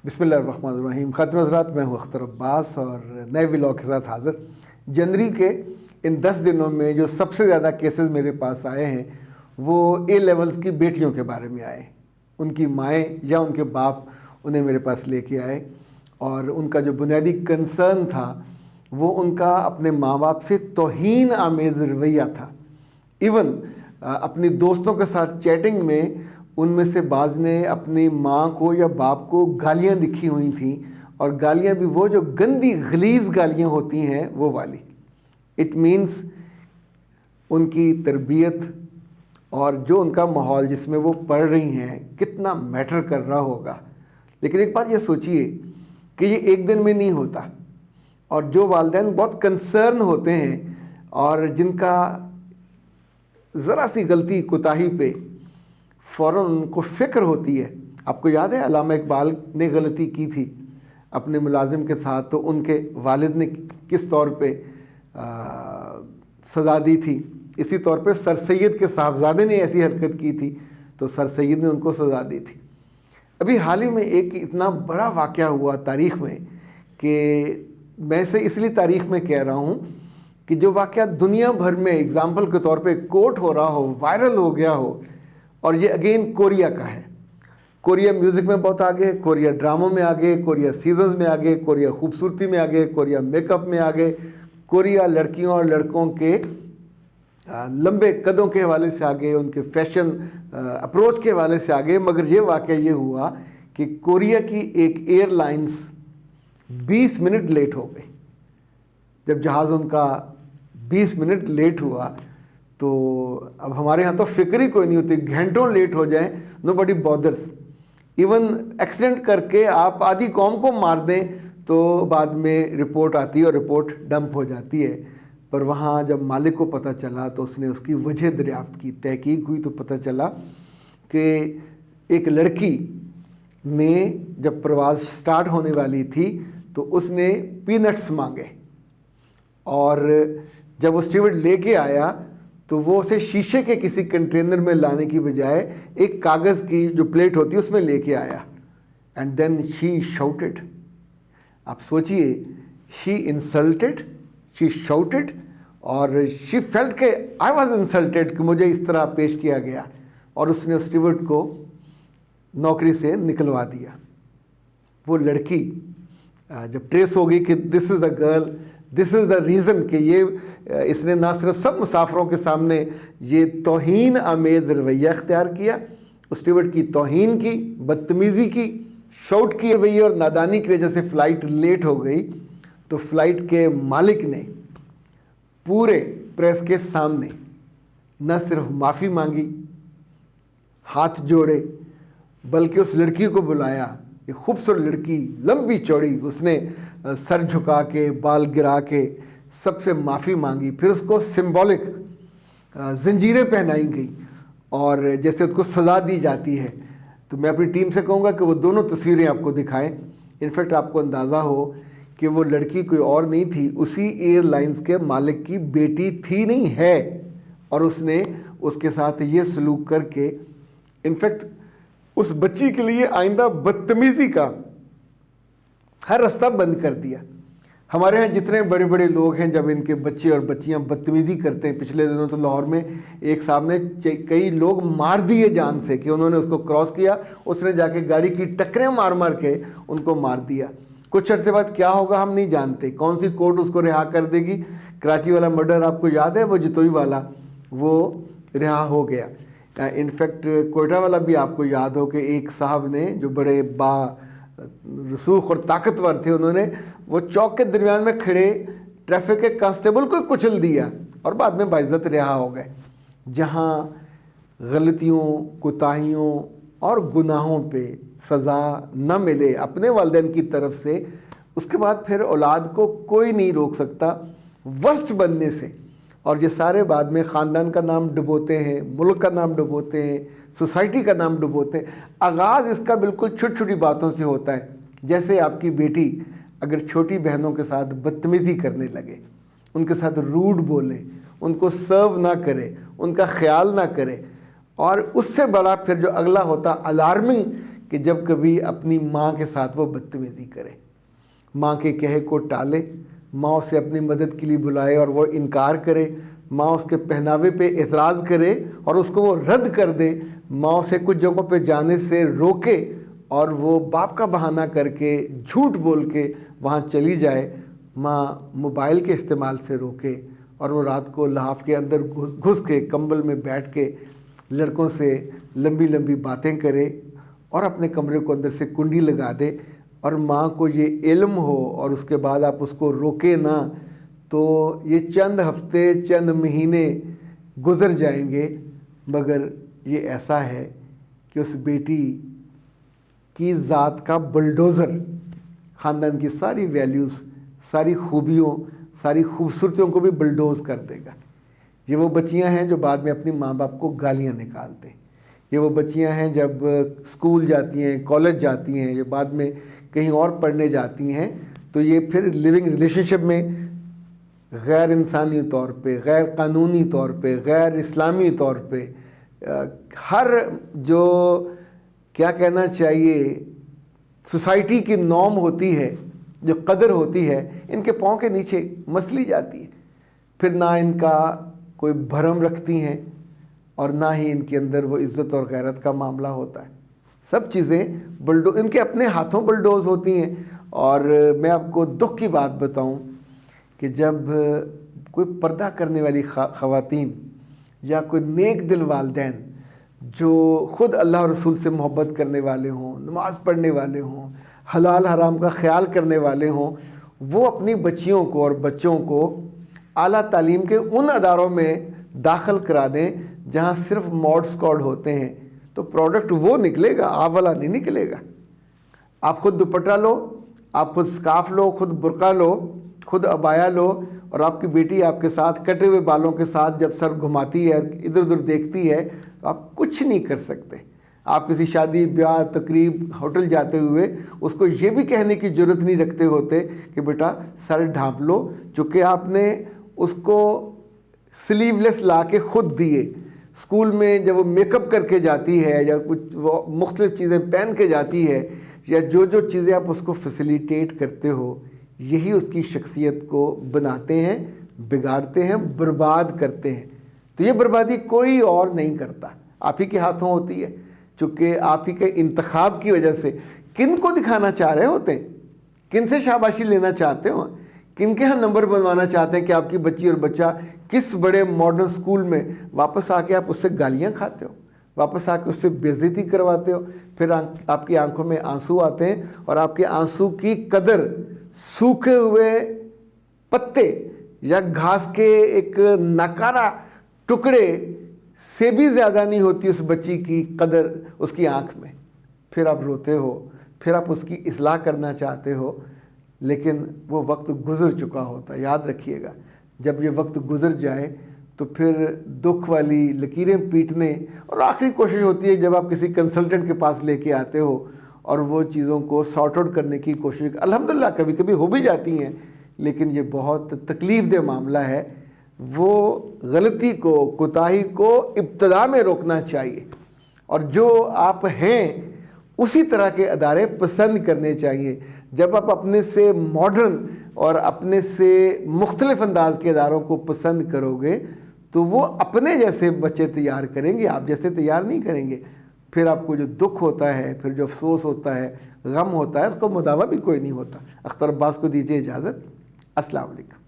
بسم اللہ الرحمن الرحیم. خاتون حضرات، میں ہوں اختر عباس اور نئے ولاگ کے ساتھ حاضر. جنوری کے ان 10 دنوں میں جو سب سے زیادہ کیسز میرے پاس آئے ہیں وہ اے لیولز کی بیٹیوں کے بارے میں آئے. ان کی مائیں یا ان کے باپ انہیں میرے پاس لے کے آئے اور ان کا جو بنیادی کنسرن تھا وہ ان کا اپنے ماں باپ سے توہین آمیز رویہ تھا. ایون اپنی دوستوں کے ساتھ چیٹنگ میں ان میں سے بعض نے اپنی ماں کو یا باپ کو گالیاں لکھی ہوئی تھیں، اور گالیاں بھی وہ جو گندی غلیظ گالیاں ہوتی ہیں وہ والی. اٹ مینس ان کی تربیت اور جو ان کا ماحول جس میں وہ پڑھ رہی ہیں کتنا میٹر کر رہا ہوگا. لیکن ایک بات یہ سوچئے کہ یہ ایک دن میں نہیں ہوتا، اور جو والدین بہت کنسرن ہوتے ہیں اور جن کا ذرا سی غلطی کوتاہی پہ فوراً ان کو فکر ہوتی ہے. آپ کو یاد ہے علامہ اقبال نے غلطی کی تھی اپنے ملازم کے ساتھ، تو ان کے والد نے کس طور پہ سزا دی تھی. اسی طور پہ سر سید کے صاحبزادے نے ایسی حرکت کی تھی تو سر سید نے ان کو سزا دی تھی. ابھی حال ہی میں ایک اتنا بڑا واقعہ ہوا تاریخ میں کہ میں اسے اس لیے تاریخ میں کہہ رہا ہوں کہ جو واقعہ دنیا بھر میں اگزامپل کے طور پہ کوٹ ہو رہا ہو، وائرل ہو گیا ہو، اور یہ اگین کوریا کا ہے. کوریا میوزک میں بہت آگے، کوریا ڈراموں میں آگے، کوریا سیزنز میں آگے، کوریا خوبصورتی میں آگے، کوریا میک اپ میں آگے، کوریا لڑکیوں اور لڑکوں کے لمبے قدوں کے حوالے سے آگے، ان کے فیشن اپروچ کے حوالے سے آگے. مگر یہ واقعہ یہ ہوا کہ کوریا کی ایک ایئر لائنز 20 منٹ لیٹ ہو گئی. جب جہاز ان کا 20 منٹ لیٹ ہوا تو اب ہمارے ہاں تو فکر ہی کوئی نہیں ہوتی، گھنٹوں لیٹ ہو جائیں نو بڈی بادرس. ایون ایکسیڈنٹ کر کے آپ آدھی قوم کو مار دیں تو بعد میں رپورٹ آتی ہے اور رپورٹ ڈمپ ہو جاتی ہے. پر وہاں جب مالک کو پتہ چلا تو اس نے اس کی وجہ دریافت کی، تحقیق ہوئی تو پتہ چلا کہ ایک لڑکی نے جب پرواز سٹارٹ ہونے والی تھی تو اس نے پینٹس مانگے، اور جب وہ اسٹیورڈ لے کے آیا تو وہ اسے شیشے کے کسی کنٹینر میں لانے کی بجائے ایک کاغذ کی جو پلیٹ ہوتی ہے اس میں لے کے آیا. اینڈ دین شی شاؤٹڈ. آپ سوچئے، شی انسلٹڈ، شی شاؤٹڈ، اور شی فیلٹ کہ آئی واز انسلٹڈ کہ مجھے اس طرح پیش کیا گیا، اور اس نے اسٹیورڈ کو نوکری سے نکلوا دیا. وہ لڑکی جب ٹریس ہو گئی کہ دس از the girl, this is the reason کہ یہ اس نے نہ صرف سب مسافروں کے سامنے یہ توہین آمیز رویہ اختیار کیا، اسٹیورڈ کی توہین کی، بدتمیزی کی، شاؤٹ کی رویہ اور نادانی کی وجہ سے فلائٹ لیٹ ہو گئی. تو فلائٹ کے مالک نے پورے پریس کے سامنے نہ صرف معافی مانگی، ہاتھ جوڑے، بلکہ اس لڑکی کو بلایا. یہ خوبصورت لڑکی لمبی چوڑی، اس نے سر جھکا کے، بال گرا کے سب سے معافی مانگی. پھر اس کو سمبولک زنجیریں پہنائی گئی اور جیسے اس کو سزا دی جاتی ہے. تو میں اپنی ٹیم سے کہوں گا کہ وہ دونوں تصویریں آپ کو دکھائیں. انفیکٹ آپ کو اندازہ ہو کہ وہ لڑکی کوئی اور نہیں تھی، اسی ایئر لائنز کے مالک کی بیٹی تھی، نہیں ہے، اور اس نے اس کے ساتھ یہ سلوک کر کے انفیکٹ اس بچی کے لیے آئندہ بدتمیزی کا ہر رستہ بند کر دیا. ہمارے ہاں جتنے بڑے بڑے لوگ ہیں جب ان کے بچے اور بچیاں بدتمیزی کرتے ہیں، پچھلے دنوں تو لاہور میں ایک صاحب نے کئی لوگ مار دیے جان سے کہ انہوں نے اس کو کراس کیا، اس نے جا کے گاڑی کی ٹکریں مار مار کے ان کو مار دیا. کچھ عرصے بعد کیا ہوگا ہم نہیں جانتے، کون سی کورٹ اس کو رہا کر دے گی. کراچی والا مرڈر آپ کو یاد ہے، وہ جتوئی والا، وہ رہا ہو گیا. انفیکٹ کوئٹہ والا بھی آپ کو یاد ہو کہ ایک صاحب نے جو بڑے با رسوخ اور طاقتور تھے، انہوں نے وہ چوک کے درمیان میں کھڑے ٹریفک کے کانسٹیبل کو کچل دیا اور بعد میں باعزت رہا ہو گئے. جہاں غلطیوں، کوتاہیوں اور گناہوں پہ سزا نہ ملے اپنے والدین کی طرف سے، اس کے بعد پھر اولاد کو کوئی نہیں روک سکتا ورسٹ بننے سے. اور یہ سارے بعد میں خاندان کا نام ڈبوتے ہیں، ملک کا نام ڈبوتے ہیں، سوسائٹی کا نام ڈبوتے ہیں. آغاز اس کا بالکل چھوٹی چھوٹی باتوں سے ہوتا ہے. جیسے آپ کی بیٹی اگر چھوٹی بہنوں کے ساتھ بدتمیزی کرنے لگے، ان کے ساتھ روڈ بولے، ان کو سرو نہ کرے، ان کا خیال نہ کرے، اور اس سے بڑا پھر جو اگلا ہوتا الارمنگ کہ جب کبھی اپنی ماں کے ساتھ وہ بدتمیزی کرے، ماں کے کہے کو ٹالے، ماں اسے اپنی مدد کے لیے بلائے اور وہ انکار کرے، ماں اس کے پہناوے پہ اعتراض کرے اور اس کو وہ رد کر دے، ماں اسے کچھ جگہوں پہ جانے سے روکے اور وہ باپ کا بہانہ کر کے جھوٹ بول کے وہاں چلی جائے، ماں موبائل کے استعمال سے روکے اور وہ رات کو لحاف کے اندر گھس کے کمبل میں بیٹھ کے لڑکوں سے لمبی لمبی باتیں کرے اور اپنے کمرے کو اندر سے کنڈی لگا دے، اور ماں کو یہ علم ہو اور اس کے بعد آپ اس کو روکے نہ، تو یہ چند ہفتے چند مہینے گزر جائیں گے، مگر یہ ایسا ہے کہ اس بیٹی کی ذات کا بلڈوزر خاندان کی ساری ویلیوز، ساری خوبیوں، ساری خوبصورتیوں کو بھی بلڈوز کر دے گا۔ یہ وہ بچیاں ہیں جو بعد میں اپنی ماں باپ کو گالیاں نکالتے ہیں، یہ وہ بچیاں ہیں جب اسکول جاتی ہیں، کالج جاتی ہیں، یہ بعد میں کہیں اور پڑھنے جاتی ہیں، تو یہ پھر لیونگ ریلیشن شپ میں غیر انسانی طور پہ، غیر قانونی طور پہ، غیر اسلامی طور پہ، ہر جو کیا کہنا چاہیے سوسائٹی کی نارم ہوتی ہے، جو قدر ہوتی ہے، ان کے پاؤں کے نیچے مسلی جاتی ہے۔ پھر نہ ان کا کوئی بھرم رکھتی ہیں اور نہ ہی ان کے اندر وہ عزت اور غیرت کا معاملہ ہوتا ہے، سب چیزیں ان کے اپنے ہاتھوں بلڈوز ہوتی ہیں۔ اور میں آپ کو دکھ کی بات بتاؤں کہ جب کوئی پردہ کرنے والی خواتین یا کوئی نیک دل والدین جو خود اللہ اور رسول سے محبت کرنے والے ہوں، نماز پڑھنے والے ہوں، حلال حرام کا خیال کرنے والے ہوں، وہ اپنی بچیوں کو اور بچوں کو اعلیٰ تعلیم کے ان اداروں میں داخل کرا دیں جہاں صرف ماڈ اسکواڈ ہوتے ہیں، تو پروڈکٹ وہ نکلے گا، آپ والا نہیں نکلے گا۔ آپ خود دوپٹہ لو، آپ خود سکارف لو، خود برقع لو، خود عبایا لو، اور آپ کی بیٹی آپ کے ساتھ کٹے ہوئے بالوں کے ساتھ جب سر گھماتی ہے، ادھر ادھر دیکھتی ہے، تو آپ کچھ نہیں کر سکتے۔ آپ کسی شادی بیاہ تقریب ہوٹل جاتے ہوئے اس کو یہ بھی کہنے کی جرت نہیں رکھتے ہوتے کہ بیٹا سر ڈھانپ لو، چونکہ آپ نے اس کو سلیو لیس لا کے خود دیے۔ اسکول میں جب وہ میک اپ کر کے جاتی ہے یا کچھ وہ مختلف چیزیں پہن کے جاتی ہے، یا جو چیزیں آپ اس کو فیسیلیٹیٹ کرتے ہو، یہی اس کی شخصیت کو بناتے ہیں، بگاڑتے ہیں، برباد کرتے ہیں۔ تو یہ بربادی کوئی اور نہیں کرتا، آپ ہی کے ہاتھوں ہوتی ہے، چونکہ آپ ہی کے انتخاب کی وجہ سے۔ کن کو دکھانا چاہ رہے ہوتے ہیں، کن سے شاباشی لینا چاہتے ہو، کن کے ہاں نمبر بنوانا چاہتے ہیں کہ آپ کی بچی اور بچہ کس بڑے ماڈرن اسکول میں، واپس آ کے آپ اس سے گالیاں کھاتے ہو، واپس آ کے اس سے بے عزتی کرواتے ہو، پھر آپ کی آنکھوں میں آنسو آتے ہیں، اور آپ کے آنسو کی قدر سوکھے ہوئے پتے یا گھاس کے ایک ناکارہ ٹکڑے سے بھی زیادہ نہیں ہوتی اس بچی کی قدر اس کی آنکھ میں۔ پھر آپ روتے ہو، پھر آپ اس کی اصلاح کرنا چاہتے ہو، لیکن وہ وقت گزر چکا ہوتا ہے۔ یاد رکھیے گا، جب یہ وقت گزر جائے تو پھر دکھ والی لکیریں پیٹنے، اور آخری کوشش ہوتی ہے جب آپ کسی کنسلٹنٹ کے پاس لے کے آتے ہو اور وہ چیزوں کو سارٹ آؤٹ کرنے کی کوشش، الحمدللہ کبھی کبھی ہو بھی جاتی ہیں، لیکن یہ بہت تکلیف دہ معاملہ ہے۔ وہ غلطی کو، کوتاہی کو ابتدا میں روکنا چاہیے، اور جو آپ ہیں اسی طرح کے ادارے پسند کرنے چاہیے۔ جب آپ اپنے سے ماڈرن اور اپنے سے مختلف انداز کے اداروں کو پسند کرو گے تو وہ اپنے جیسے بچے تیار کریں گے، آپ جیسے تیار نہیں کریں گے۔ پھر آپ کو جو دکھ ہوتا ہے، پھر جو افسوس ہوتا ہے، غم ہوتا ہے، اس کو مداوع بھی کوئی نہیں ہوتا۔ اختر عباس کو دیجیے اجازت۔ السلام علیکم۔